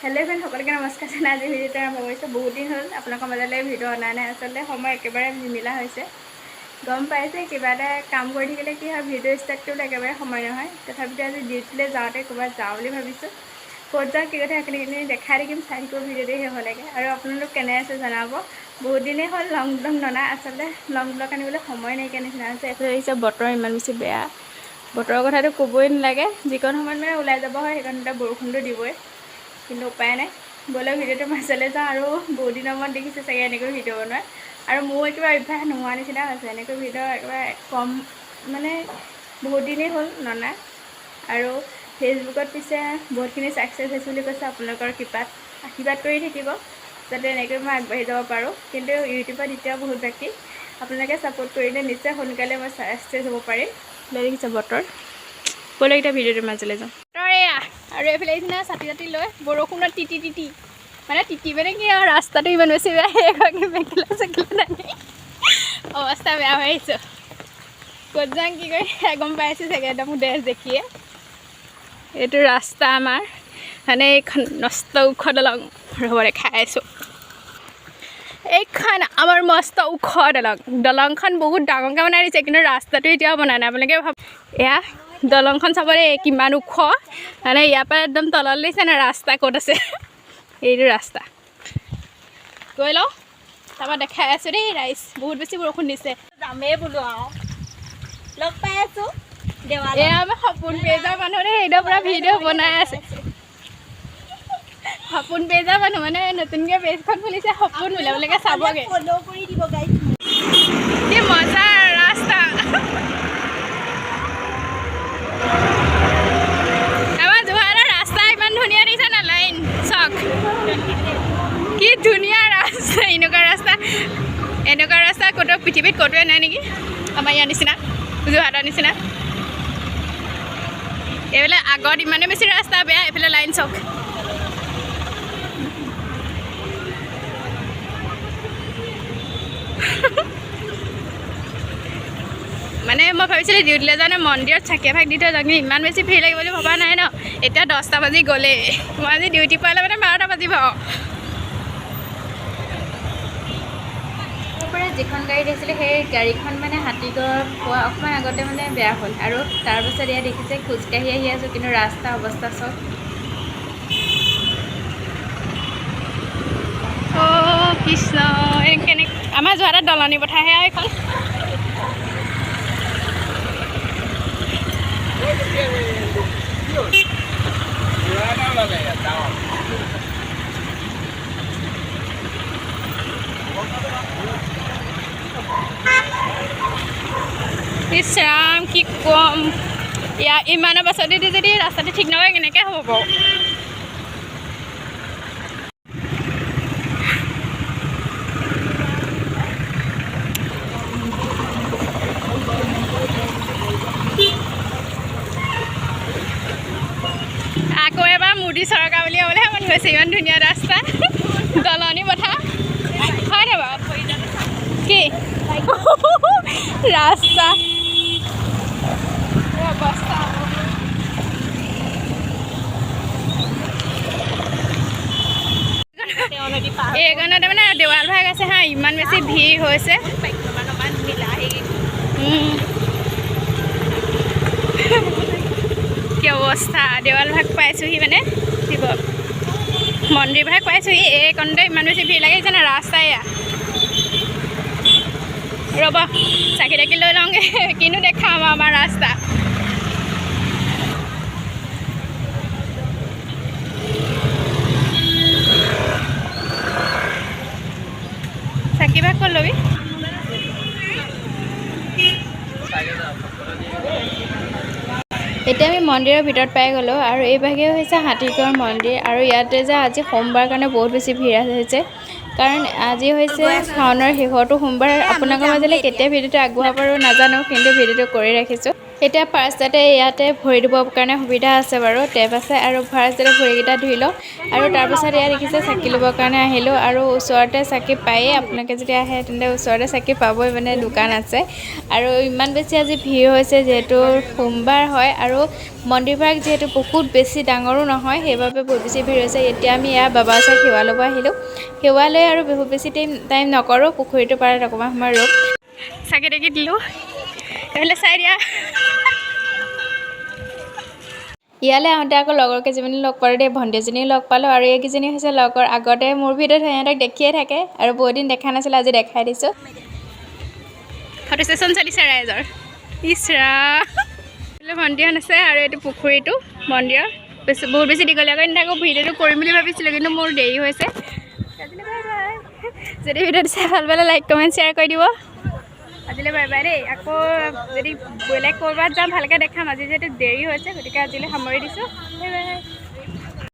Hello friend সকলকে নমস্কাৰ জনাই আজি ভিডিঅ'টো আৰম্ভ কৰিছোঁ। বহুত দিন হ'ল আপোনালোকৰ মাজলৈ ভিডিঅ' অনা নাই। আচলতে সময় একেবাৰে নিমিলা হৈছে। গম পাইছে কিবা এটা কাম কৰি থাকিলে কি হয় ভিডিঅ' ষ্টাৰ্ট কৰিবলৈ একেবাৰে সময় নহয়। তথাপিতো আজি ডিউটিলৈ যাওঁতে ক'ৰবাত যাওঁ বুলি ভাবিছোঁ। ক'ত যাওঁ কি কথা সেইখিনি দেখাই থাকিম, চাই থাকিব ভিডিঅ'টো শেষ হ'লেকৈ। আৰু আপোনালোক কেনে আছে জনাব। বহুত দিনেই হ'ল লং ব্লগ ননা। আচলতে লং ব্লগ আনিবলৈ সময় নাইকিয়া নিচিনা হৈছে। এইফালে আহিছে বতৰ ইমান বেছি বেয়া। বতৰৰ কথাটো ক'বই নালাগে। যিকণ সময়ত মানে ওলাই যাব হয় সেইকণ সময়তে বৰষুণটো দিবই। কিন্তু উপায় নাই। ব'লক ভিডিঅ'টো মাজলৈ যাওঁ। আৰু বহুত দিনৰ মূৰত দেখিছে চাগে এনেকৈ ভিডিঅ' বনোৱা। আৰু মোৰ একেবাৰে অভ্যাস নোহোৱা নিচিনা হৈছে। এনেকৈ ভিডিঅ' একেবাৰে কম মানে বহুত দিনেই হ'ল ননা। আৰু ফেচবুকত পিছে বহুতখিনি ছাকচেছ হৈছে বুলি কৈছে আপোনালোকৰ কৃপাত। আশীৰ্বাদ কৰি থাকিব যাতে এনেকৈ মই আগবাঢ়ি যাব পাৰোঁ। কিন্তু ইউটিউবত এতিয়াও বহুত বাকী। আপোনালোকে ছাপোৰ্ট কৰিলে নিশ্চয় সোনকালে মই ছাকচেছ হ'ব পাৰিম। লৈ দেখিছে বতৰ। ব'লক এতিয়া ভিডিঅ'টোৰ মাজলৈ যাওঁ। এয়া আৰু এইফালে আহিছে না ছাতি ছাতি লৈ বৰষুণত তিতি মানে কি আৰু ৰাস্তাটো ইমান বেছি বেয়া। সেইগৰাকী মেখেলা চেখেলা দাঙি অৱস্থা বেয়া হৈ আহিছোঁ। ক'ত যাওঁ কি কৰি গম পাইছোঁ চাগে একদম মোৰ ড্ৰেছ দেখিয়ে। এইটো ৰাস্তা আমাৰ মানে এইখন মস্ত ওখ দলং। ৰ'ব দেখাই আছোঁ। এইখন আমাৰ মস্ত ওখ দলংখন বহুত ডাঙৰকৈ বনাই দিছে, কিন্তু ৰাস্তাটো এতিয়াও বনাই নাই। আপোনালোকে ভাব এয়া দলংখন চাবলৈ কিমান ওখ, মানে ইয়াৰ পৰা একদম তললৈ দিছে না ৰাস্তা ক'ত আছে। এইটো ৰাস্তা গৈ লওঁ তাৰপৰা দেখাই আছোঁ দেই ৰাইজ। বহুত বেছি বৰষুণ দিছে। যামেই বোলো আৰু লগ পাই আছোঁ। এয়া আমাৰ সপোন পেজৰ মানুহ দেই। একদম পূৰা ভিডিঅ' বনাই আছে। সপোন পেজৰ মানুহ মানে নতুনকৈ পেজখন খুলিছে সপোন বোলে। আপোনালোকে চাবগৈ ফ'ল' কৰি দিব গাইছ। কি মজা ৰাস্তা। আমাৰ যোৰহাটৰ ৰাস্তা ইমান ধুনীয়া দিছে না। লাইন চক কি ধুনীয়া ৰাস্তা। এনেকুৱা ৰাস্তা ক'তো পৃথিৱীত ক'তোৱে নাই নেকি আমাৰ ইয়াৰ নিচিনা, যোৰহাটৰ নিচিনা। এইফালে আগত ইমানেই বেছি ৰাস্তা বেয়া। এইফালে লাইন চক। মানে মই ভাবিছিলোঁ ডিউটিলৈ যাওঁতে মন্দিৰত চাকি এভাগ দি থৈ যাওঁ, কিন্তু ইমান বেছি ভিৰ লাগিব বুলি ভবা নাই ন। এতিয়া 10টা বাজি গ'লেই। মই আজি ডিউটি পোৱালে মানে 12টা বাজিব। পৰা যিখন গাড়ী দেখিছিলে সেই গাড়ীখন মানে হাতীগড় পোৱা অকণমান আগতে মানে বেয়া হ'ল। আৰু তাৰপাছত এয়া দেখিছে খোজকাঢ়ি আহি আছোঁ, কিন্তু ৰাস্তা অৱস্থা চব। অ' কৃষ্ণ কেনেকৈ আমাৰ যোৰহাটত দলনি পথাৰহে আৰু এইখন। ইছ ৰাম কি কম। ইমানৰ পাছতে যদি ৰাস্তাটো ঠিক নহয় কেনেকৈ হ'ব বাৰু। আকৌ এবাৰ মোদী চৰকাৰ বুলি ক'বলৈহে মন গৈছে। ইমান ধুনীয়া ৰাস্তা, দলনি পথাৰ হয় নাই বাৰু। কি ৰাস্তা অৱস্থা। এইখনতে মানে দেৱাল ভাগ আছে হা। ইমান বেছি ভিৰ হৈছে। কি অৱস্থা। দেৱাল ভাগ পাইছোঁহি মানে শিৱ মন্দিৰ ভাগ পাইছোঁহি। এইকণতে ইমান বেছি ভিৰ লাগিছে না। ৰাস্তা এয়া ৰ'ব চাকি তাকি লৈ লওঁগৈ। কিনো দেখাম আমাৰ ৰাস্তা। চাকি ভাগ ক'ত ল'বি। এতিয়া আমি মন্দিৰৰ ভিতৰত পাই গ'লোঁ। আৰু এইভাগে হৈছে হাতীগড় মন্দিৰ। আৰু ইয়াতে যে আজি সোমবাৰ কাৰণে বহুত বেছি ভিৰ হৈছে, কাৰণ আজি হৈছে শাওনৰ শেষৰটো সোমবাৰ। আপোনালোকৰ মাজলৈ কেতিয়া ভিডিঅ'টো আগবঢ়াব পাৰোঁ নাজানো, কিন্তু ভিডিঅ'টো কৰি ৰাখিছোঁ। এতিয়া ফাৰ্ষ্টতে ইয়াতে ভৰি ধুবৰ কাৰণে সুবিধা আছে বাৰু, টেপ আছে আৰু ফাৰ্ষ্টতে ভৰিকেইটা ধুই লওঁ আৰু তাৰপাছত ইয়াত দেখিছে চাকি ল'বৰ কাৰণে আহিলোঁ আৰু ওচৰতে চাকি পায়েই, আপোনালোকে যদি আহে তেন্তে ওচৰতে চাকি পাবই, মানে দোকান আছে আৰু ইমান বেছি আজি ভিৰ হৈছে যিহেতু সোমবাৰ হয় আৰু মন্দিৰভাগ যিহেতু বহুত বেছি ডাঙৰো নহয় সেইবাবে বহুত বেছি ভিৰ হৈছে। এতিয়া আমি ইয়াৰ বাবা ওচৰত সেৱা ল'ব আহিলোঁ, সেৱা লৈ আৰু বহুত বেছি টাইম নকৰোঁ, পুখুৰীটোৰ পাৰত অকণমান সময় ৰ'ম। চাকি তাকি দিলোঁ, এইফালে চাই দিয়া। ইয়ালৈ আহোঁতে আকৌ লগৰ কেইজনী লগ পালোঁ দেই, ভণ্টি এজনীও লগ পালোঁ আৰু এইকেইজনী হৈছে লগৰ, আগতে মোৰ ভিডিঅ'ত সিহঁতক দেখিয়ে থাকে আৰু বহুত দিন দেখা নাছিলে, আজি দেখাই দিছোঁ। ফটো ছেশ্যন চলিছে ৰাইজৰ। ইচ ৰাম, ভণ্টিহঁত আছে আৰু এইটো পুখুৰীটো মন্দিৰৰ বহুত বেছি দীঘলীয়াকৈ নাথাকোঁ, ভিডিঅ'টো কৰিম বুলি ভাবিছিলোঁ কিন্তু মোৰ দেৰি হৈছে। যদি ভিডিঅ'টো চাই ভাল পালে লাইক কমেণ্ট শ্বেয়াৰ কৰি দিব। আজিলৈ বাই বাই দেই, আকৌ যদি বেলেগ ক'ৰবাত যাম ভালকৈ দেখাম, আজি যিহেতু দেৰি হৈছে গতিকে আজিলৈ সামৰি দিছোঁ, বাই বাই।